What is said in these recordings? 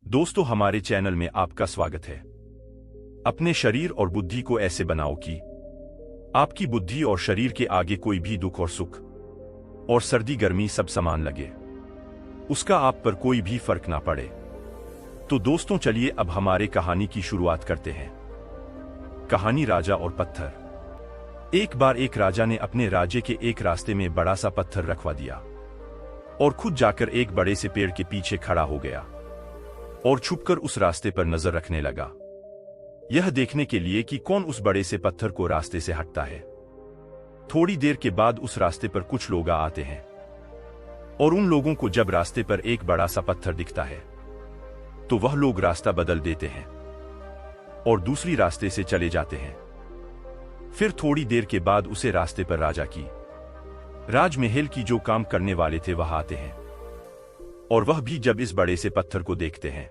दोस्तों, हमारे चैनल में आपका स्वागत है। अपने शरीर और बुद्धि को ऐसे बनाओ कि आपकी बुद्धि और शरीर के आगे कोई भी दुख और सुख और सर्दी गर्मी सब समान लगे, उसका आप पर कोई भी फर्क ना पड़े। तो दोस्तों, चलिए अब हमारे कहानी की शुरुआत करते हैं। कहानी राजा और पत्थर। एक बार एक राजा ने अपने राज्य के एक रास्ते में बड़ा सा पत्थर रखवा दिया और खुद जाकर एक बड़े से पेड़ के पीछे खड़ा हो गया और छुपकर उस रास्ते पर नजर रखने लगा, यह देखने के लिए कि कौन उस बड़े से पत्थर को रास्ते से हटता है। थोड़ी देर के बाद उस रास्ते पर कुछ लोग आते हैं और उन लोगों को जब रास्ते पर एक बड़ा सा पत्थर दिखता है तो वह लोग रास्ता बदल देते हैं और दूसरी रास्ते से चले जाते हैं। फिर थोड़ी देर के बाद उसे रास्ते पर राजा की राजमहल की जो काम करने वाले थे वह आते हैं और वह भी जब इस बड़े से पत्थर को देखते हैं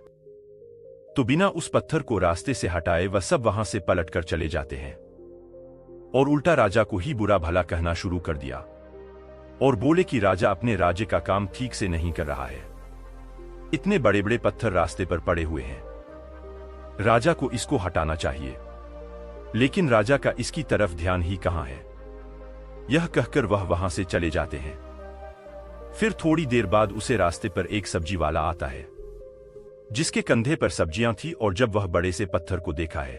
तो बिना उस पत्थर को रास्ते से हटाए वह सब वहां से पलटकर चले जाते हैं और उल्टा राजा को ही बुरा भला कहना शुरू कर दिया और बोले कि राजा अपने राज्य का काम ठीक से नहीं कर रहा है, इतने बड़े बड़े पत्थर रास्ते पर पड़े हुए हैं, राजा को इसको हटाना चाहिए। लेकिन राजा का इसकी तरफ ध्यान ही कहां है। यह कहकर वह वहां से चले जाते हैं। फिर थोड़ी देर बाद उसे रास्ते पर एक सब्जी वाला आता है जिसके कंधे पर सब्जियां थी, और जब वह बड़े से पत्थर को देखा है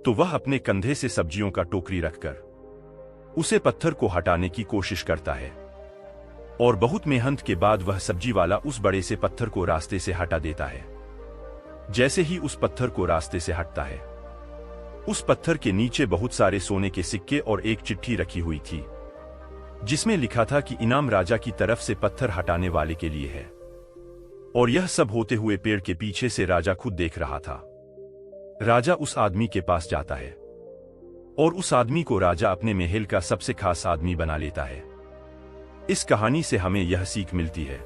तो वह अपने कंधे से सब्जियों का टोकरी रखकर उसे पत्थर को हटाने की कोशिश करता है और बहुत मेहनत के बाद वह सब्जी वाला उस बड़े से पत्थर को रास्ते से हटा देता है। जैसे ही उस पत्थर को रास्ते से हटता है, उस पत्थर के नीचे बहुत सारे सोने के सिक्के और एक चिट्ठी रखी हुई थी जिसमें लिखा था कि इनाम राजा की तरफ से पत्थर हटाने वाले के लिए है। और यह सब होते हुए पेड़ के पीछे से राजा खुद देख रहा था। राजा उस आदमी के पास जाता है और उस आदमी को राजा अपने महल का सबसे खास आदमी बना लेता है। इस कहानी से हमें यह सीख मिलती है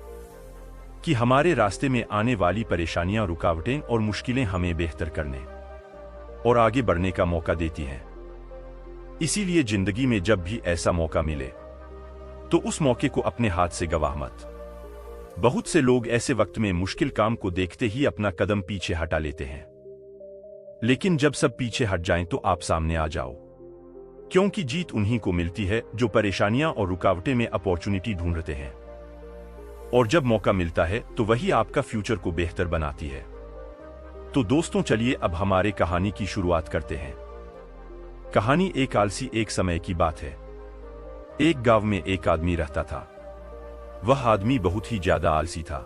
कि हमारे रास्ते में आने वाली परेशानियां, रुकावटें और मुश्किलें हमें बेहतर करने और आगे बढ़ने का मौका देती हैं। इसीलिए जिंदगी में जब भी ऐसा मौका मिले तो उस मौके को अपने हाथ से गंवा मत। बहुत से लोग ऐसे वक्त में मुश्किल काम को देखते ही अपना कदम पीछे हटा लेते हैं, लेकिन जब सब पीछे हट जाएं तो आप सामने आ जाओ, क्योंकि जीत उन्हीं को मिलती है जो परेशानियां और रुकावटें में अपॉर्चुनिटी ढूंढते हैं, और जब मौका मिलता है तो वही आपका फ्यूचर को बेहतर बनाती है। तो दोस्तों, चलिए अब हमारे कहानी की शुरुआत करते हैं। कहानी एक आलसी एक समय की बात है। एक गांव में एक आदमी रहता था। वह आदमी बहुत ही ज्यादा आलसी था।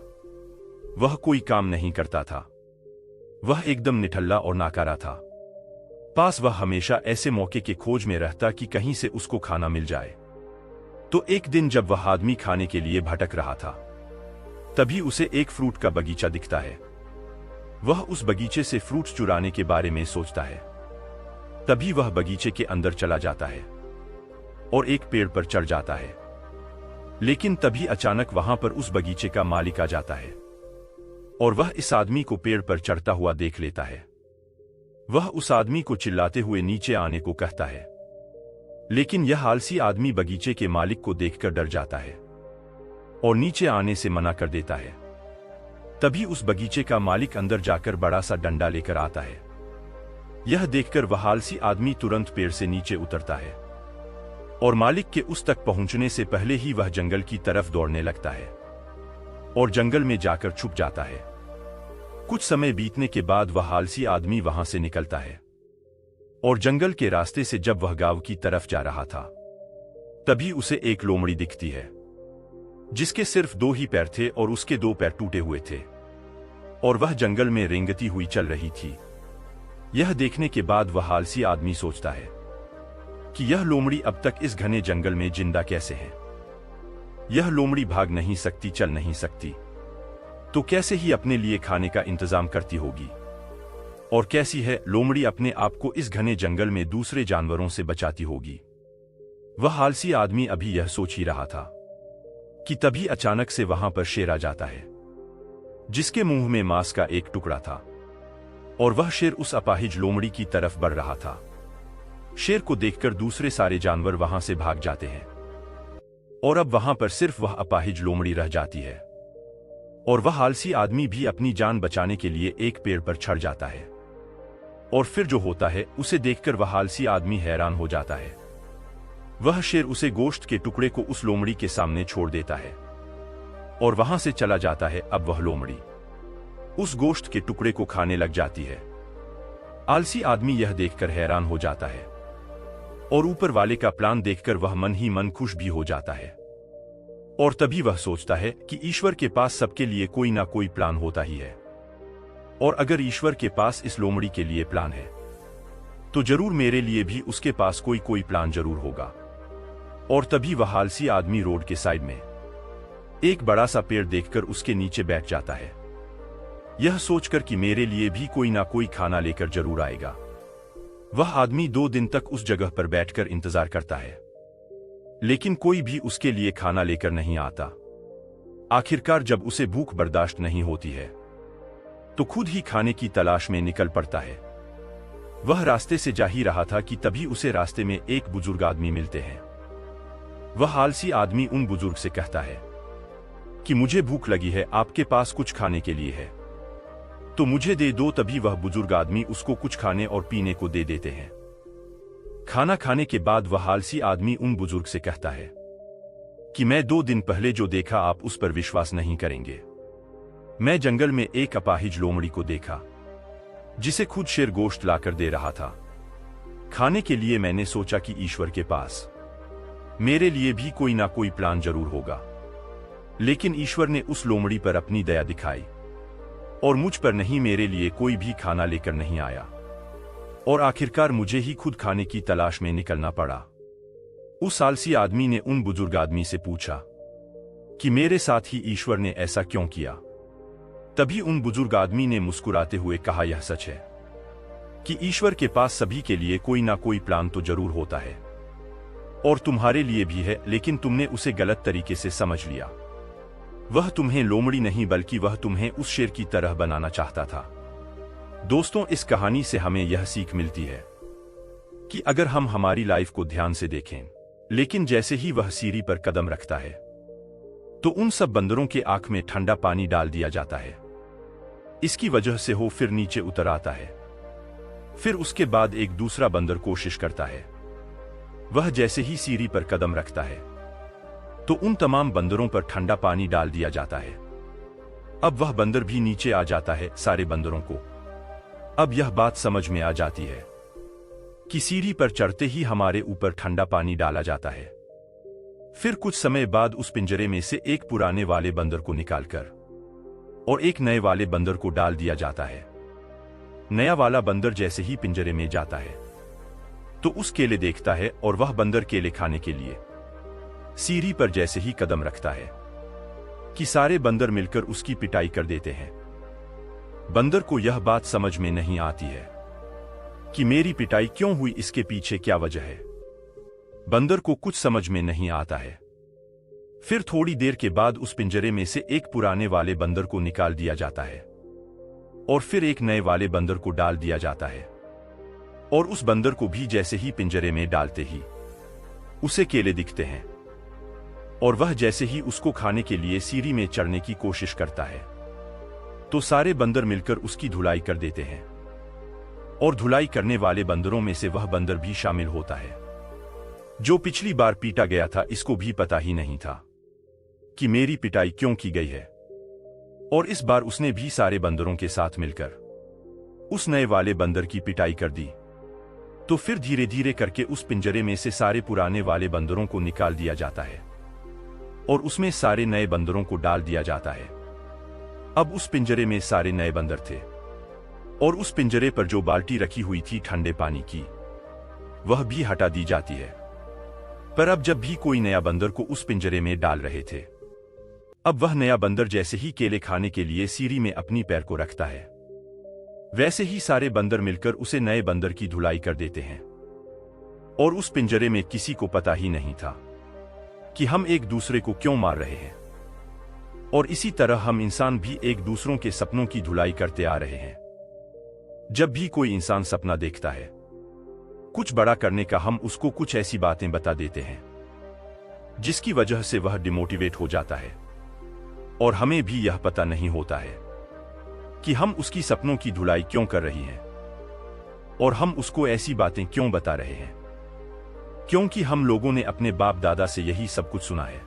वह कोई काम नहीं करता था। वह एकदम निठल्ला और नाकारा था। पास वह हमेशा ऐसे मौके के खोज में रहता कि कहीं से उसको खाना मिल जाए। तो एक दिन जब वह आदमी खाने के लिए भटक रहा था, तभी उसे एक फ्रूट का बगीचा दिखता है। वह उस बगीचे से फ्रूट्स चुराने के बारे में सोचता है। तभी वह बगीचे के अंदर चला जाता है और एक पेड़ पर चढ़ जाता है। लेकिन तभी अचानक वहां पर उस बगीचे का मालिक आ जाता है और वह इस आदमी को पेड़ पर चढ़ता हुआ देख लेता है। वह उस आदमी को चिल्लाते हुए नीचे आने को कहता है, लेकिन यह आलसी आदमी बगीचे के मालिक को देखकर डर जाता है और नीचे आने से मना कर देता है। तभी उस बगीचे का मालिक अंदर जाकर बड़ा सा डंडा लेकर आता है। यह देखकर वह आलसी आदमी तुरंत पेड़ से नीचे उतरता है और मालिक के उस तक पहुंचने से पहले ही वह जंगल की तरफ दौड़ने लगता है और जंगल में जाकर छुप जाता है। कुछ समय बीतने के बाद वह आलसी आदमी वहां से निकलता है और जंगल के रास्ते से जब वह गांव की तरफ जा रहा था, तभी उसे एक लोमड़ी दिखती है जिसके सिर्फ 2 ही पैर थे और उसके 2 पैर टूटे हुए थे और वह जंगल में रेंगती हुई चल रही थी। यह देखने के बाद वह आलसी आदमी सोचता है कि यह लोमड़ी अब तक इस घने जंगल में जिंदा कैसे है। यह लोमड़ी भाग नहीं सकती, चल नहीं सकती, तो कैसे ही अपने लिए खाने का इंतजाम करती होगी। और कैसी है लोमड़ी अपने आप को इस घने जंगल में दूसरे जानवरों से बचाती होगी। वह आलसी आदमी अभी यह सोच ही रहा था कि तभी अचानक से वहां पर शेर आ जाता है जिसके मुंह में मांस का एक टुकड़ा था और वह शेर उस अपाहिज लोमड़ी की तरफ बढ़ रहा था। शेर को देखकर दूसरे सारे जानवर वहां से भाग जाते हैं और अब वहां पर सिर्फ वह अपाहिज लोमड़ी रह जाती है। और वह आलसी आदमी भी अपनी जान बचाने के लिए एक पेड़ पर चढ़ जाता है। और फिर जो होता है उसे देखकर वह आलसी आदमी हैरान हो जाता है। वह शेर उसे गोश्त के टुकड़े को उस लोमड़ी के सामने छोड़ देता है और वहां से चला जाता है। अब वह लोमड़ी उस गोश्त के टुकड़े को खाने लग जाती है। आलसी आदमी यह देखकर हैरान हो जाता है और ऊपर वाले का प्लान देखकर वह मन ही मन खुश भी हो जाता है। और तभी वह सोचता है कि ईश्वर के पास सबके लिए कोई ना कोई प्लान होता ही है, और अगर ईश्वर के पास इस लोमड़ी के लिए प्लान है तो जरूर मेरे लिए भी उसके पास कोई प्लान जरूर होगा। और तभी वह आलसी आदमी रोड के साइड में एक बड़ा सा पेड़ देखकर उसके नीचे बैठ जाता है, यह सोचकर कि मेरे लिए भी कोई ना कोई खाना लेकर जरूर आएगा। वह आदमी 2 दिन तक उस जगह पर बैठकर इंतजार करता है, लेकिन कोई भी उसके लिए खाना लेकर नहीं आता। आखिरकार जब उसे भूख बर्दाश्त नहीं होती है तो खुद ही खाने की तलाश में निकल पड़ता है। वह रास्ते से जा ही रहा था कि तभी उसे रास्ते में एक बुजुर्ग आदमी मिलते हैं। वह आलसी आदमी उन बुजुर्ग से कहता है कि मुझे भूख लगी है, आपके पास कुछ खाने के लिए है तो मुझे दे दो। तभी वह बुजुर्ग आदमी उसको कुछ खाने और पीने को दे देते हैं। खाना खाने के बाद वह आलसी आदमी उन बुजुर्ग से कहता है कि मैं 2 दिन पहले जो देखा आप उस पर विश्वास नहीं करेंगे। मैं जंगल में एक अपाहिज लोमड़ी को देखा जिसे खुद शेर गोश्त लाकर दे रहा था खाने के लिए। मैंने सोचा कि ईश्वर के पास मेरे लिए भी कोई ना कोई प्लान जरूर होगा, लेकिन ईश्वर ने उस लोमड़ी पर अपनी दया दिखाई और मुझ पर नहीं, मेरे लिए कोई भी खाना लेकर नहीं आया और आखिरकार मुझे ही खुद खाने की तलाश में निकलना पड़ा। उस आलसी आदमी ने उन बुजुर्ग आदमी से पूछा कि मेरे साथ ही ईश्वर ने ऐसा क्यों किया। तभी उन बुजुर्ग आदमी ने मुस्कुराते हुए कहा, यह सच है कि ईश्वर के पास सभी के लिए कोई ना कोई प्लान तो जरूर होता है और तुम्हारे लिए भी है, लेकिन तुमने उसे गलत तरीके से समझ लिया। वह तुम्हें लोमड़ी नहीं बल्कि वह तुम्हें उस शेर की तरह बनाना चाहता था। दोस्तों, इस कहानी से हमें यह सीख मिलती है कि अगर हम हमारी लाइफ को ध्यान से देखें, लेकिन जैसे ही वह सीढ़ी पर कदम रखता है तो उन सब बंदरों के आंख में ठंडा पानी डाल दिया जाता है। इसकी वजह से वो फिर नीचे उतर आता है। फिर उसके बाद एक दूसरा बंदर कोशिश करता है। वह जैसे ही सीढ़ी पर कदम रखता है तो उन तमाम बंदरों पर ठंडा पानी डाल दिया जाता है। अब वह बंदर भी नीचे आ जाता है। सारे बंदरों को अब यह बात समझ में आ जाती है कि सीढ़ी पर चढ़ते ही हमारे ऊपर ठंडा पानी डाला जाता है। फिर कुछ समय बाद उस पिंजरे में से एक पुराने वाले बंदर को निकालकर और एक नए वाले बंदर को डाल दिया जाता है। नया वाला बंदर जैसे ही पिंजरे में जाता है तो उस केले देखता है और वह बंदर केले खाने के लिए सीढ़ी पर जैसे ही कदम रखता है कि सारे बंदर मिलकर उसकी पिटाई कर देते हैं। बंदर को यह बात समझ में नहीं आती है कि मेरी पिटाई क्यों हुई, इसके पीछे क्या वजह है। बंदर को कुछ समझ में नहीं आता है। फिर थोड़ी देर के बाद उस पिंजरे में से एक पुराने वाले बंदर को निकाल दिया जाता है और फिर एक नए वाले बंदर को डाल दिया जाता है। और उस बंदर को भी जैसे ही पिंजरे में डालते ही उसे केले दिखते हैं और वह जैसे ही उसको खाने के लिए सीढ़ी में चढ़ने की कोशिश करता है तो सारे बंदर मिलकर उसकी धुलाई कर देते हैं और धुलाई करने वाले बंदरों में से वह बंदर भी शामिल होता है जो पिछली बार पीटा गया था। इसको भी पता ही नहीं था कि मेरी पिटाई क्यों की गई है और इस बार उसने भी सारे बंदरों के साथ मिलकर उस नए वाले बंदर की पिटाई कर दी। तो फिर धीरे धीरे करके उस पिंजरे में से सारे पुराने वाले बंदरों को निकाल दिया जाता है और उसमें सारे नए बंदरों को डाल दिया जाता है। अब उस पिंजरे में सारे नए बंदर थे और उस पिंजरे पर जो बाल्टी रखी हुई थी ठंडे पानी की, वह भी हटा दी जाती है। पर अब जब भी कोई नया बंदर को उस पिंजरे में डाल रहे थे, अब वह नया बंदर जैसे ही केले खाने के लिए सीढ़ी में अपनी पैर को रखता है, वैसे ही सारे बंदर मिलकर उसे नए बंदर की धुलाई कर देते हैं। और उस पिंजरे में किसी को पता ही नहीं था कि हम एक दूसरे को क्यों मार रहे हैं। और इसी तरह हम इंसान भी एक दूसरों के सपनों की धुलाई करते आ रहे हैं। जब भी कोई इंसान सपना देखता है कुछ बड़ा करने का, हम उसको कुछ ऐसी बातें बता देते हैं जिसकी वजह से वह डिमोटिवेट हो जाता है और हमें भी यह पता नहीं होता है कि हम उसकी सपनों की धुलाई क्यों कर रही हैं और हम उसको ऐसी बातें क्यों बता रहे हैं, क्योंकि हम लोगों ने अपने बाप दादा से यही सब कुछ सुना है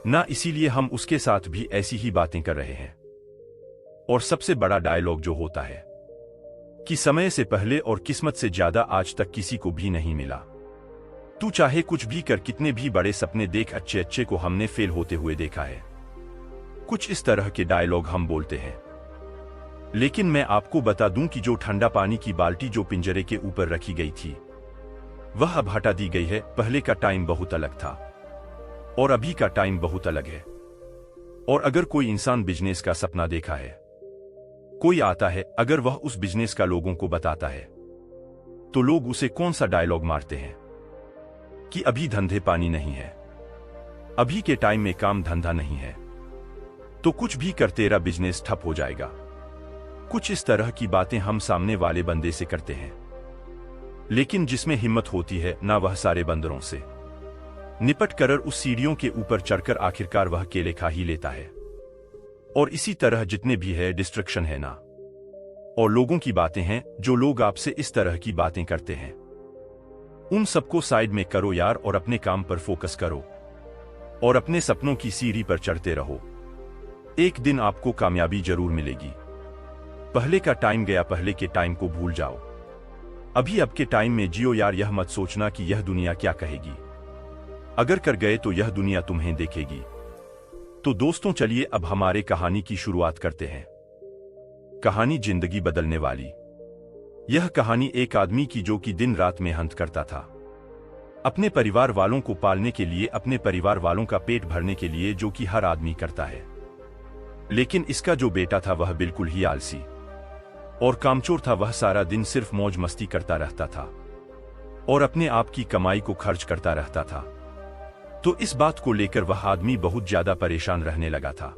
ना, इसीलिए हम उसके साथ भी ऐसी ही बातें कर रहे हैं। और सबसे बड़ा डायलॉग जो होता है कि समय से पहले और किस्मत से ज्यादा आज तक किसी को भी नहीं मिला। तू चाहे कुछ भी कर, कितने भी बड़े सपने देख, अच्छे अच्छे को हमने फेल होते हुए देखा है। कुछ इस तरह के डायलॉग हम बोलते हैं। लेकिन मैं आपको बता दूं कि जो ठंडा पानी की बाल्टी जो पिंजरे के ऊपर रखी गई थी वह अब हटा दी गई है। पहले का टाइम बहुत अलग था और अभी का टाइम बहुत अलग है। और अगर कोई इंसान बिजनेस का सपना देखा है, कोई आता है, अगर वह उस बिजनेस का लोगों को बताता है तो लोग उसे कौन सा डायलॉग मारते हैं कि अभी धंधे पानी नहीं है, अभी के टाइम में काम धंधा नहीं है, तो कुछ भी कर तेरा बिजनेस ठप हो जाएगा। कुछ इस तरह की बातें हम सामने वाले बंदे से करते हैं। लेकिन जिसमें हिम्मत होती है ना, वह सारे बंदरों से निपट कर उस सीढ़ियों के ऊपर चढ़कर आखिरकार वह केले खा ही लेता है। और इसी तरह जितने भी है डिस्ट्रक्शन है ना, और लोगों की बातें हैं, जो लोग आपसे इस तरह की बातें करते हैं, उन सबको साइड में करो यार और अपने काम पर फोकस करो और अपने सपनों की सीढ़ी पर चढ़ते रहो। एक दिन आपको कामयाबी जरूर मिलेगी। पहले का टाइम गया, पहले के टाइम को भूल जाओ। अभी अब के टाइम में जियो यार। यह मत सोचना कि यह दुनिया क्या कहेगी, अगर कर गए तो यह दुनिया तुम्हें देखेगी। तो दोस्तों चलिए अब हमारे कहानी की शुरुआत करते हैं। कहानी जिंदगी बदलने वाली। यह कहानी एक आदमी की जो कि दिन रात मेहनत करता था अपने परिवार वालों को पालने के लिए, अपने परिवार वालों का पेट भरने के लिए, जो कि हर आदमी करता है। लेकिन इसका जो बेटा था वह बिल्कुल ही आलसी और कामचोर था। वह सारा दिन सिर्फ मौज मस्ती करता रहता था और अपने आप की कमाई को खर्च करता रहता था। तो इस बात को लेकर वह आदमी बहुत ज्यादा परेशान रहने लगा था।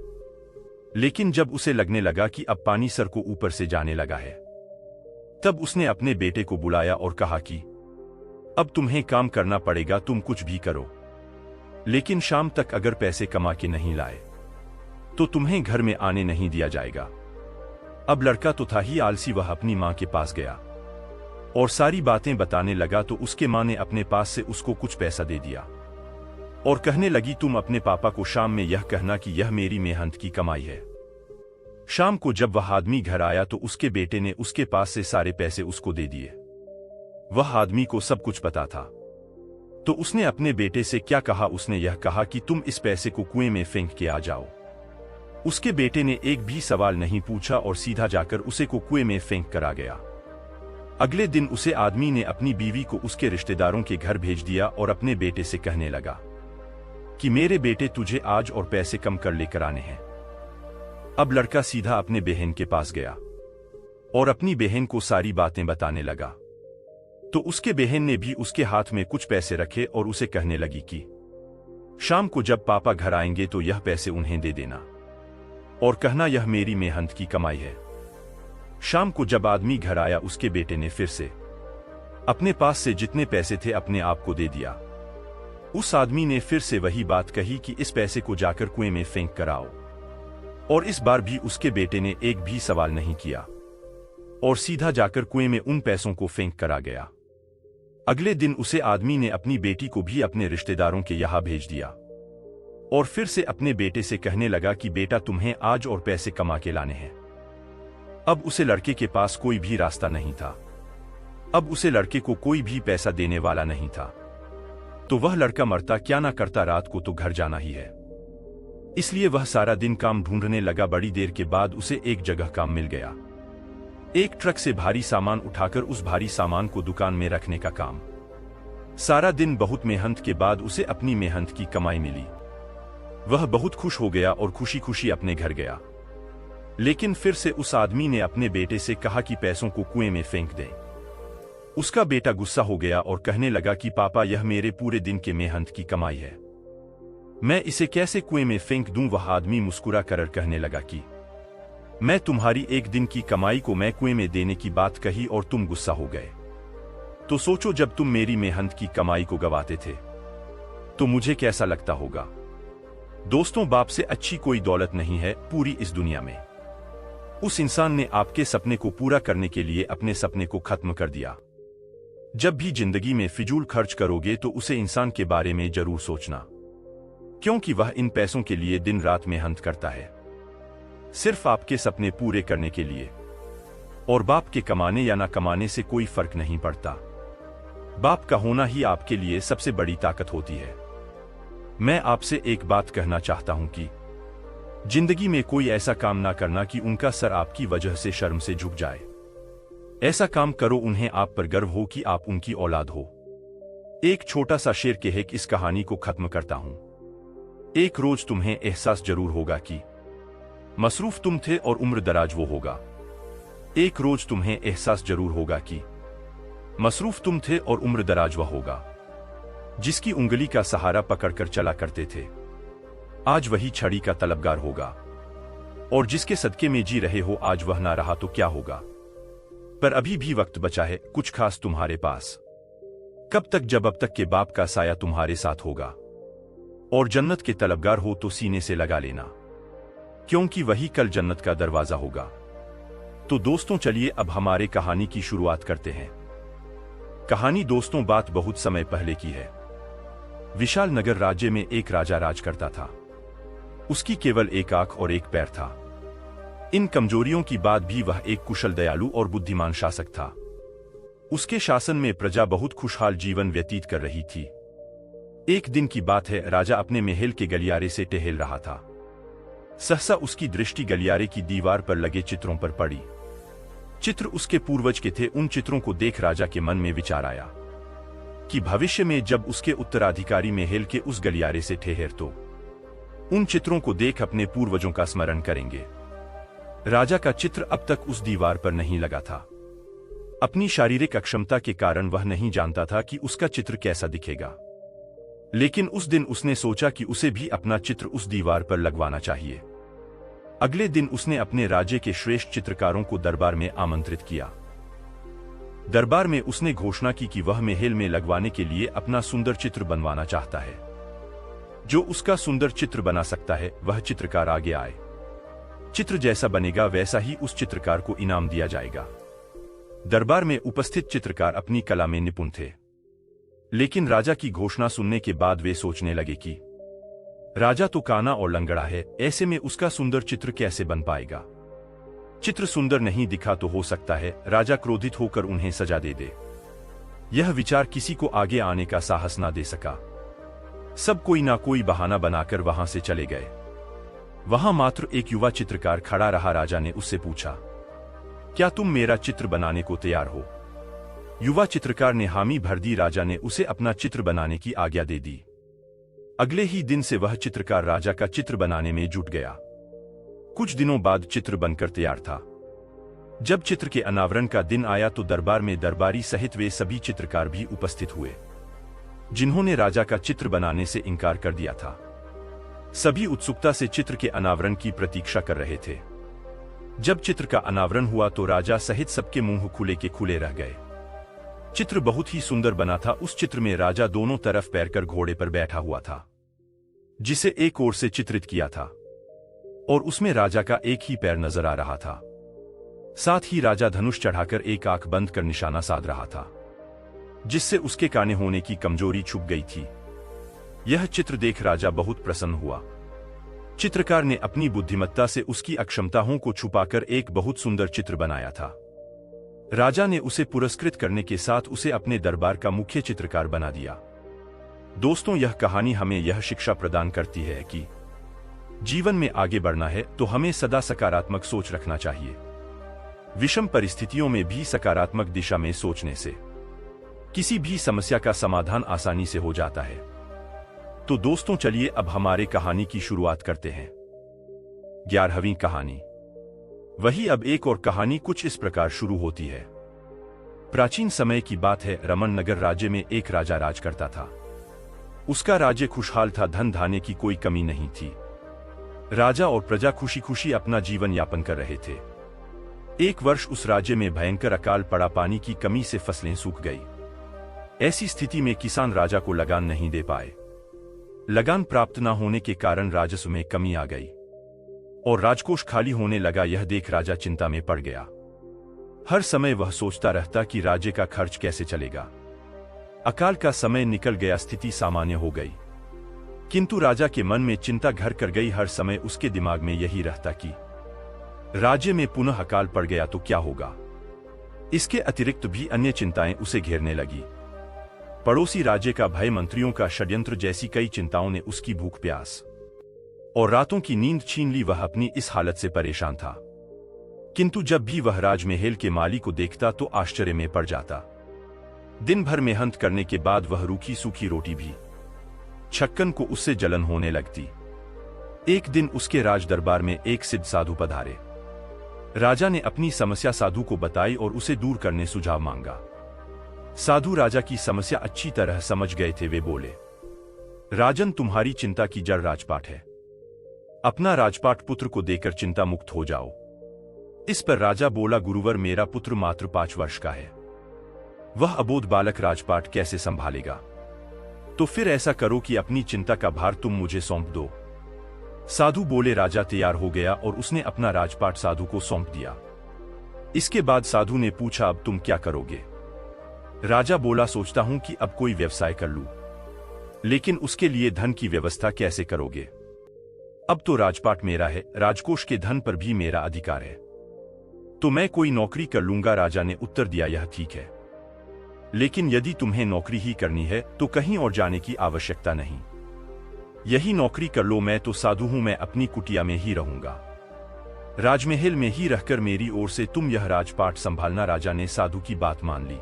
लेकिन जब उसे लगने लगा कि अब पानी सर को ऊपर से जाने लगा है, तब उसने अपने बेटे को बुलाया और कहा कि अब तुम्हें काम करना पड़ेगा, तुम कुछ भी करो, लेकिन शाम तक अगर पैसे कमा के नहीं लाए तो तुम्हें घर में आने नहीं दिया जाएगा। अब लड़का तो था ही आलसी, वह अपनी मां के पास गया और सारी बातें बताने लगा। तो उसके मां ने अपने पास से उसको कुछ पैसा दे दिया और कहने लगी, तुम अपने पापा को शाम में यह कहना कि यह मेरी मेहनत की कमाई है। शाम को जब वह आदमी घर आया तो उसके बेटे ने उसके पास से सारे पैसे उसको दे दिए। वह आदमी को सब कुछ पता था। तो उसने अपने बेटे से क्या कहा, उसने यह कहा कि तुम इस पैसे को कुएं में फेंक के आ जाओ। उसके बेटे ने एक भी सवाल नहीं पूछा और सीधा जाकर उसे को कुएं में फेंक कर आ गया। अगले दिन उसे आदमी ने अपनी बीवी को उसके रिश्तेदारों के घर भेज दिया और अपने बेटे से कहने लगा कि मेरे बेटे तुझे आज और पैसे कम कर लेकर आने हैं। अब लड़का सीधा अपने बहन के पास गया और अपनी बहन को सारी बातें बताने लगा। तो उसके बहन ने भी उसके हाथ में कुछ पैसे रखे और उसे कहने लगी कि शाम को जब पापा घर आएंगे तो यह पैसे उन्हें दे देना और कहना यह मेरी मेहनत की कमाई है। शाम को जब आदमी घर आया, उसके बेटे ने फिर से अपने पास से जितने पैसे थे अपने आप को दे दिया। उस आदमी ने फिर से वही बात कही कि इस पैसे को जाकर कुएं में फेंक कर आओ। और इस बार भी उसके बेटे ने एक भी सवाल नहीं किया और सीधा जाकर कुएं में उन पैसों को फेंक कर आ गया। अगले दिन उसे आदमी ने अपनी बेटी को भी अपने रिश्तेदारों के यहां भेज दिया और फिर से अपने बेटे से कहने लगा कि बेटा तुम्हें आज और पैसे कमा के लाने हैं। अब उसे लड़के के पास कोई भी रास्ता नहीं था। अब उसे लड़के को कोई भी पैसा देने वाला नहीं था। तो वह लड़का मरता क्या ना करता, रात को तो घर जाना ही है। इसलिए वह सारा दिन काम ढूंढने लगा। बड़ी देर के बाद उसे एक जगह काम मिल गया, एक ट्रक से भारी सामान उठाकर उस भारी सामान को दुकान में रखने का काम। सारा दिन बहुत मेहनत के बाद उसे अपनी मेहनत की कमाई मिली। वह बहुत खुश हो गया और खुशी खुशी अपने घर गया। लेकिन फिर से उस आदमी ने अपने बेटे से कहा कि पैसों को कुएं में फेंक दे। उसका बेटा गुस्सा हो गया और कहने लगा कि पापा यह मेरे पूरे दिन के मेहनत की कमाई है, मैं इसे कैसे कुएं में फेंक दूं। वह आदमी मुस्कुरा कर कहने लगा कि मैं तुम्हारी एक दिन की कमाई को मैं कुएं में देने की बात कही और तुम गुस्सा हो गए। तो सोचो जब तुम मेरी मेहनत की कमाई को गवाते थे तो मुझे कैसा लगता होगा। दोस्तों, बाप से अच्छी कोई दौलत नहीं है पूरी इस दुनिया में। उस इंसान ने आपके सपने को पूरा करने के लिए अपने सपने को खत्म कर दिया। जब भी जिंदगी में फिजूल खर्च करोगे तो उसे इंसान के बारे में जरूर सोचना, क्योंकि वह इन पैसों के लिए दिन रात मेहनत करता है, सिर्फ आपके सपने पूरे करने के लिए। और बाप के कमाने या ना कमाने से कोई फर्क नहीं पड़ता। बाप का होना ही आपके लिए सबसे बड़ी ताकत होती है। मैं आपसे एक बात कहना चाहता हूं कि जिंदगी में कोई ऐसा काम ना करना कि उनका सर आपकी वजह से शर्म से झुक जाए। ऐसा काम करो उन्हें आप पर गर्व हो कि आप उनकी औलाद हो। एक छोटा सा शेर कह के इस कहानी को खत्म करता हूं। एक रोज तुम्हें एहसास जरूर होगा कि मसरूफ तुम थे और उम्र दराज वो होगा। एक रोज तुम्हें एहसास जरूर होगा कि मसरूफ तुम थे और उम्र दराज वह होगा जिसकी उंगली का सहारा पकड़कर चला करते थे। आज वही छड़ी का तलबगार होगा, और जिसके सदके में जी रहे हो आज वह ना रहा तो क्या होगा। पर अभी भी वक्त बचा है कुछ खास तुम्हारे पास। कब तक? जब अब तक के बाप का साया तुम्हारे साथ होगा। और जन्नत के तलबगार हो तो सीने से लगा लेना, क्योंकि वही कल जन्नत का दरवाजा होगा। तो दोस्तों, चलिए अब हमारे कहानी की शुरुआत करते हैं। कहानी दोस्तों बात बहुत समय पहले की है। विशाल नगर राज्य में एक राजा राज करता था। उसकी केवल एक आंख और एक पैर था। इन कमजोरियों की बाद भी वह एक कुशल, दयालु और बुद्धिमान शासक था। उसके शासन में प्रजा बहुत खुशहाल जीवन व्यतीत कर रही थी। एक दिन की बात है, राजा अपने महल के गलियारे से टहल रहा था। सहसा उसकी दृष्टि गलियारे की दीवार पर लगे चित्रों पर पड़ी। चित्र उसके पूर्वज के थे। उन चित्रों को देख राजा के मन में विचार आया कि भविष्य में जब उसके उत्तराधिकारी महल के उस गलियारे से ठहर तो उन चित्रों को देख अपने पूर्वजों का स्मरण करेंगे। राजा का चित्र अब तक उस दीवार पर नहीं लगा था। अपनी शारीरिक अक्षमता के कारण वह नहीं जानता था कि उसका चित्र कैसा दिखेगा, लेकिन उस दिन उसने सोचा कि उसे भी अपना चित्र उस दीवार पर लगवाना चाहिए। अगले दिन उसने अपने राज्य के श्रेष्ठ चित्रकारों को दरबार में आमंत्रित किया। दरबार में उसने घोषणा की कि वह महल में लगवाने के लिए अपना सुंदर चित्र बनवाना चाहता है। जो उसका सुंदर चित्र बना सकता है वह चित्रकार आगे आए। चित्र जैसा बनेगा वैसा ही उस चित्रकार को इनाम दिया जाएगा। दरबार में उपस्थित चित्रकार अपनी कला में निपुण थे, लेकिन राजा की घोषणा सुनने के बाद वे सोचने लगे कि राजा तो काना और लंगड़ा है, ऐसे में उसका सुंदर चित्र कैसे बन पाएगा। चित्र सुंदर नहीं दिखा तो हो सकता है राजा क्रोधित होकर उन्हें सजा दे दे। यह विचार किसी को आगे आने का साहस ना दे सका। सब कोई ना कोई बहाना बनाकर वहां से चले गए। वहां मात्र एक युवा चित्रकार खड़ा रहा। राजा ने उससे पूछा, क्या तुम मेरा चित्र बनाने को तैयार हो? युवा चित्रकार ने हामी भर दी। राजा ने उसे अपना चित्र बनाने की आज्ञा दे दी। अगले ही दिन से वह चित्रकार राजा का चित्र बनाने में जुट गया। कुछ दिनों बाद चित्र बनकर तैयार था। जब चित्र के अनावरण का दिन आया तो दरबार में दरबारी सहित वे सभी चित्रकार भी उपस्थित हुए, जिन्होंने राजा का चित्र बनाने से इनकार कर दिया था। सभी उत्सुकता से चित्र के अनावरण की प्रतीक्षा कर रहे थे। जब चित्र का अनावरण हुआ तो राजा सहित सबके मुंह खुले के खुले रह गए। चित्र बहुत ही सुंदर बना था। उस चित्र में राजा दोनों तरफ पैरकर घोड़े पर बैठा हुआ था, जिसे एक ओर से चित्रित किया था, और उसमें राजा का एक ही पैर नजर आ रहा था। साथ ही राजा धनुष चढ़ाकर एक आंख बंद कर निशाना साध रहा था, जिससे उसके काने होने की कमजोरी छुप गई थी। यह चित्र देख राजा बहुत प्रसन्न हुआ। चित्रकार ने अपनी बुद्धिमत्ता से उसकी अक्षमताओं को छुपाकर एक बहुत सुंदर चित्र बनाया था। राजा ने उसे पुरस्कृत करने के साथ उसे अपने दरबार का मुख्य चित्रकार बना दिया। दोस्तों, यह कहानी हमें यह शिक्षा प्रदान करती है कि जीवन में आगे बढ़ना है तो हमें सदा सकारात्मक सोच रखना चाहिए। विषम परिस्थितियों में भी सकारात्मक दिशा में सोचने से किसी भी समस्या का समाधान आसानी से हो जाता है। तो दोस्तों, चलिए अब हमारे कहानी की शुरुआत करते हैं। 11वीं कहानी। वही अब एक और कहानी कुछ इस प्रकार शुरू होती है। प्राचीन समय की बात है। रमन नगर राज्य में एक राजा राज करता था। उसका राज्य खुशहाल था, धन धान्य की कोई कमी नहीं थी। राजा और प्रजा खुशी खुशी अपना जीवन यापन कर रहे थे। एक वर्ष उस राज्य में भयंकर अकाल पड़ा। पानी की कमी से फसलें सूख गई। ऐसी स्थिति में किसान राजा को लगान नहीं दे पाए। लगान प्राप्त न होने के कारण राजस्व में कमी आ गई और राजकोष खाली होने लगा। यह देख राजा चिंता में पड़ गया। हर समय वह सोचता रहता कि राज्य का खर्च कैसे चलेगा। अकाल का समय निकल गया, स्थिति सामान्य हो गई, किंतु राजा के मन में चिंता घर कर गई। हर समय उसके दिमाग में यही रहता कि राज्य में पुनः अकाल पड़ गया तो क्या होगा। इसके अतिरिक्त भी अन्य चिंताएं उसे घेरने लगी। पड़ोसी राज्य का भय, मंत्रियों का षड्यंत्र जैसी कई चिंताओं ने उसकी भूख प्यास और रातों की नींद छीन ली। वह अपनी इस हालत से परेशान था, किंतु जब भी वह राजमहल के माली को देखता तो आश्चर्य में पड़ जाता। दिन भर मेहनत करने के बाद वह रूखी सूखी रोटी भी छक्कन को उससे जलन होने लगती। एक दिन उसके राज दरबार में एक सिद्ध साधु पधारे। राजा ने अपनी समस्या साधु को बताई और उसे दूर करने सुझाव मांगा। साधु राजा की समस्या अच्छी तरह समझ गए थे। वे बोले, राजन, तुम्हारी चिंता की जड़ राजपाट है। अपना राजपाट पुत्र को देकर चिंता मुक्त हो जाओ। इस पर राजा बोला, गुरुवर, मेरा पुत्र मात्र 5 वर्ष का है। वह अबोध बालक राजपाट कैसे संभालेगा? तो फिर ऐसा करो कि अपनी चिंता का भार तुम मुझे सौंप दो। साधु बोले। राजा तैयार हो गया और उसने अपना राजपाट साधु को सौंप दिया। इसके बाद साधु ने पूछा, अब तुम क्या करोगे? राजा बोला, सोचता हूं कि अब कोई व्यवसाय कर लूं, लेकिन उसके लिए धन की व्यवस्था कैसे करोगे? अब तो राजपाट मेरा है, राजकोष के धन पर भी मेरा अधिकार है, तो मैं कोई नौकरी कर लूंगा। राजा ने उत्तर दिया, यह ठीक है, लेकिन यदि तुम्हें नौकरी ही करनी है तो कहीं और जाने की आवश्यकता नहीं। यही नौकरी कर लो। मैं तो साधु हूं, मैं अपनी कुटिया में ही रहूंगा। राजमहल में ही रहकर मेरी ओर से तुम यह राजपाट संभालना। राजा ने साधु की बात मान ली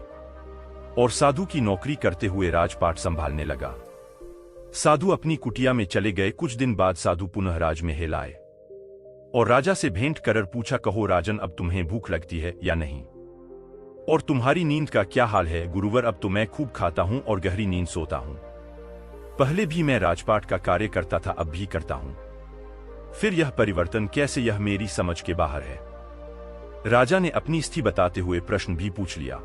और साधु की नौकरी करते हुए राजपाट संभालने लगा। साधु अपनी कुटिया में चले गए। कुछ दिन बाद साधु पुनः राजमहल आए और राजा से भेंट कर पूछा, कहो राजन, अब तुम्हें भूख लगती है या नहीं? और तुम्हारी नींद का क्या हाल है? गुरुवर, अब तो मैं खूब खाता हूं और गहरी नींद सोता हूं। पहले भी मैं राजपाट का कार्य करता था, अब भी करता हूं। फिर यह परिवर्तन कैसे? यह मेरी समझ के बाहर है। राजा ने अपनी स्थिति बताते हुए प्रश्न भी पूछ लिया।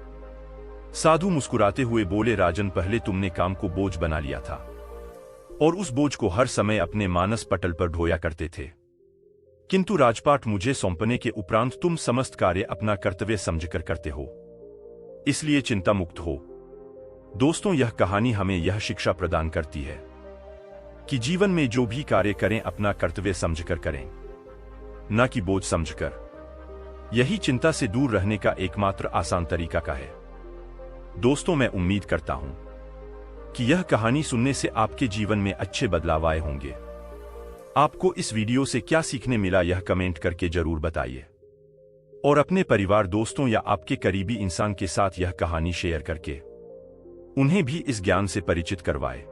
साधु मुस्कुराते हुए बोले, राजन, पहले तुमने काम को बोझ बना लिया था और उस बोझ को हर समय अपने मानस पटल पर ढोया करते थे, किंतु राजपाट मुझे सौंपने के उपरांत तुम समस्त कार्य अपना कर्तव्य समझकर करते हो, इसलिए चिंता मुक्त हो। दोस्तों, यह कहानी हमें यह शिक्षा प्रदान करती है कि जीवन में जो भी कार्य करें अपना कर्तव्य समझकर करें, न कि बोझ समझकर। यही चिंता से दूर रहने का एकमात्र आसान तरीका का है। दोस्तों, मैं उम्मीद करता हूं कि यह कहानी सुनने से आपके जीवन में अच्छे बदलाव आए होंगे। आपको इस वीडियो से क्या सीखने मिला, यह कमेंट करके जरूर बताइए और अपने परिवार, दोस्तों या आपके करीबी इंसान के साथ यह कहानी शेयर करके उन्हें भी इस ज्ञान से परिचित करवाए।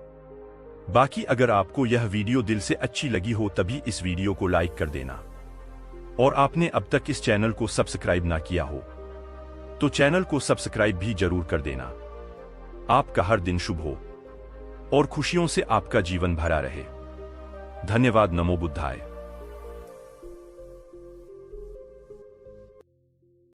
बाकी अगर आपको यह वीडियो दिल से अच्छी लगी हो तभी इस वीडियो को लाइक कर देना और आपने अब तक इस चैनल को सब्सक्राइब ना किया हो तो चैनल को सब्सक्राइब भी जरूर कर देना। आपका हर दिन शुभ हो और खुशियों से आपका जीवन भरा रहे। धन्यवाद। नमो बुद्धाय।